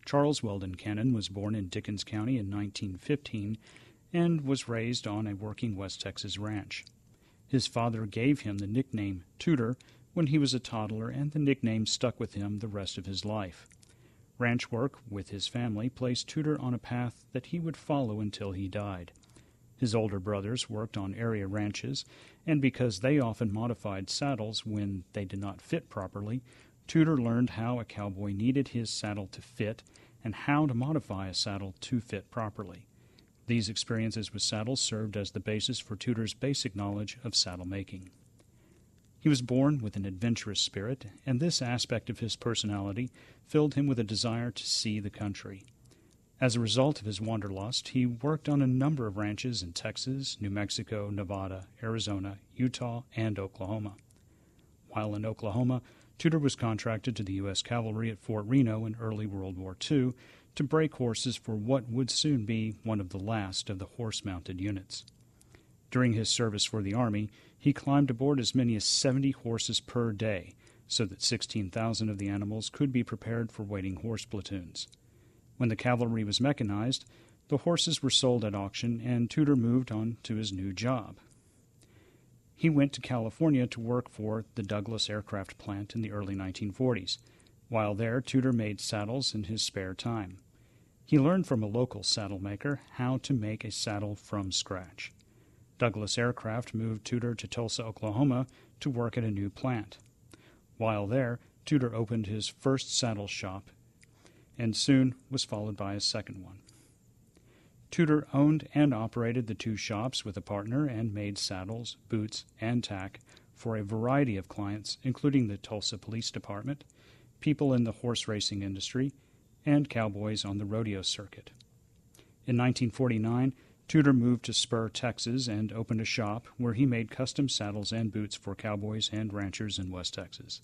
Charles Weldon Cannon was born in Dickens County in 1915 and was raised on a working West Texas ranch. His father gave him the nickname Tooter when he was a toddler, and the nickname stuck with him the rest of his life. Ranch work with his family placed Tooter on a path that he would follow until he died. His older brothers worked on area ranches, and because they often modified saddles when they did not fit properly, Tooter learned how a cowboy needed his saddle to fit and how to modify a saddle to fit properly. These experiences with saddles served as the basis for Tooter's basic knowledge of saddle making. He was born with an adventurous spirit, and this aspect of his personality filled him with a desire to see the country. As a result of his wanderlust, he worked on a number of ranches in Texas, New Mexico, Nevada, Arizona, Utah, and Oklahoma. While in Oklahoma, Tooter was contracted to the U.S. Cavalry at Fort Reno in early World War II to break horses for what would soon be one of the last of the horse-mounted units. During his service for the Army, he climbed aboard as many as 70 horses per day, so that 16,000 of the animals could be prepared for waiting horse platoons. When the cavalry was mechanized, the horses were sold at auction, and Tooter moved on to his new job. He went to California to work for the Douglas Aircraft Plant in the early 1940s. While there, Tooter made saddles in his spare time. He learned from a local saddle maker how to make a saddle from scratch. Douglas Aircraft moved Tooter to Tulsa, Oklahoma, to work at a new plant. While there, Tooter opened his first saddle shop, and soon was followed by a second one. Tooter owned and operated the two shops with a partner and made saddles, boots, and tack for a variety of clients, including the Tulsa Police Department, people in the horse racing industry, and cowboys on the rodeo circuit. In 1949, Tooter moved to Spur, Texas, and opened a shop where he made custom saddles and boots for cowboys and ranchers in West Texas.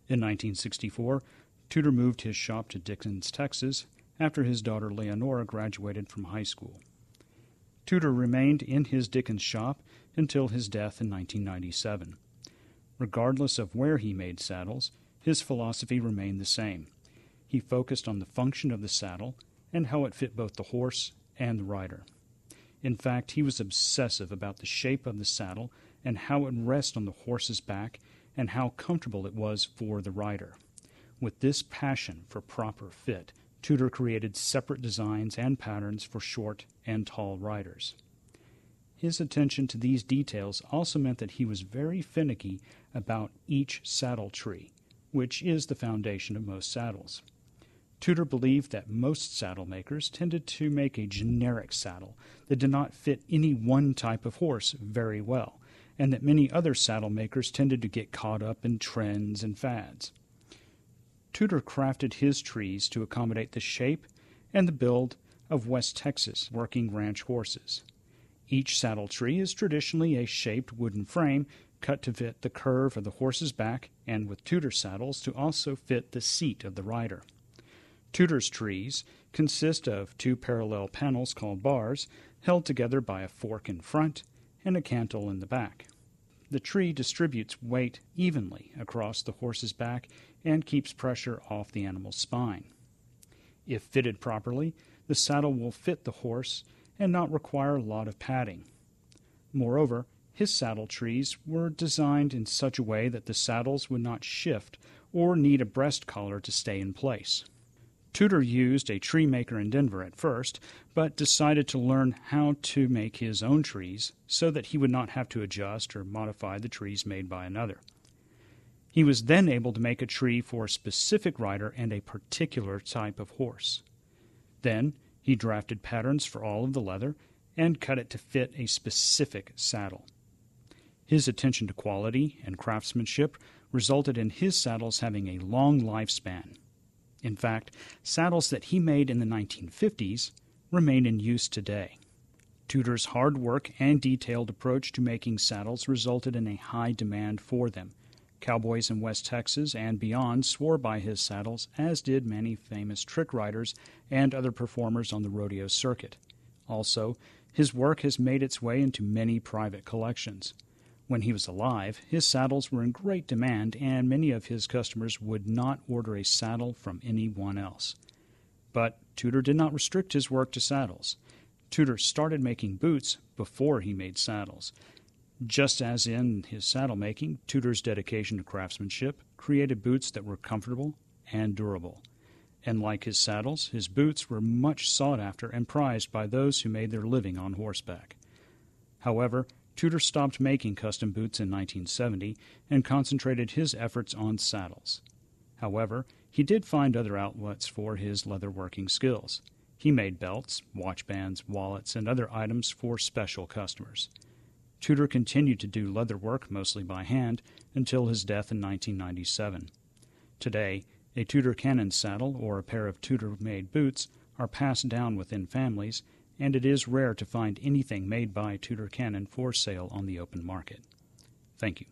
In 1964, Tooter moved his shop to Dickens, Texas, after his daughter Leonora graduated from high school. Tooter remained in his Dickens shop until his death in 1997. Regardless of where he made saddles, his philosophy remained the same. He focused on the function of the saddle and how it fit both the horse and the rider. In fact, he was obsessive about the shape of the saddle and how it would rest on the horse's back and how comfortable it was for the rider. With this passion for proper fit, Tooter created separate designs and patterns for short and tall riders. His attention to these details also meant that he was very finicky about each saddle tree, which is the foundation of most saddles. Tooter believed that most saddle makers tended to make a generic saddle that did not fit any one type of horse very well, and that many other saddle makers tended to get caught up in trends and fads. Tooter crafted his trees to accommodate the shape and the build of West Texas working ranch horses. Each saddle tree is traditionally a shaped wooden frame cut to fit the curve of the horse's back, and with Tooter saddles to also fit the seat of the rider. Tooter's trees consist of two parallel panels called bars, held together by a fork in front and a cantle in the back. The tree distributes weight evenly across the horse's back and keeps pressure off the animal's spine. If fitted properly, the saddle will fit the horse and not require a lot of padding. Moreover, his saddle trees were designed in such a way that the saddles would not shift or need a breast collar to stay in place. Tooter used a tree maker in Denver at first, but decided to learn how to make his own trees so that he would not have to adjust or modify the trees made by another. He was then able to make a tree for a specific rider and a particular type of horse. Then he drafted patterns for all of the leather and cut it to fit a specific saddle. His attention to quality and craftsmanship resulted in his saddles having a long lifespan. In fact, saddles that he made in the 1950s remain in use today. Tooter's hard work and detailed approach to making saddles resulted in a high demand for them. Cowboys in West Texas and beyond swore by his saddles, as did many famous trick riders and other performers on the rodeo circuit. Also, his work has made its way into many private collections. When he was alive, his saddles were in great demand, and many of his customers would not order a saddle from anyone else. But Tooter did not restrict his work to saddles. Tooter started making boots before he made saddles. Just as in his saddle making, Tooter's dedication to craftsmanship created boots that were comfortable and durable. And like his saddles, his boots were much sought after and prized by those who made their living on horseback. However, Tooter stopped making custom boots in 1970 and concentrated his efforts on saddles. However, he did find other outlets for his leatherworking skills. He made belts, watch bands, wallets, and other items for special customers. Tooter continued to do leather work mostly by hand until his death in 1997. Today, a Tooter cannon saddle or a pair of Tooter-made boots are passed down within families, and it is rare to find anything made by Tooter Cannon for sale on the open market. Thank you.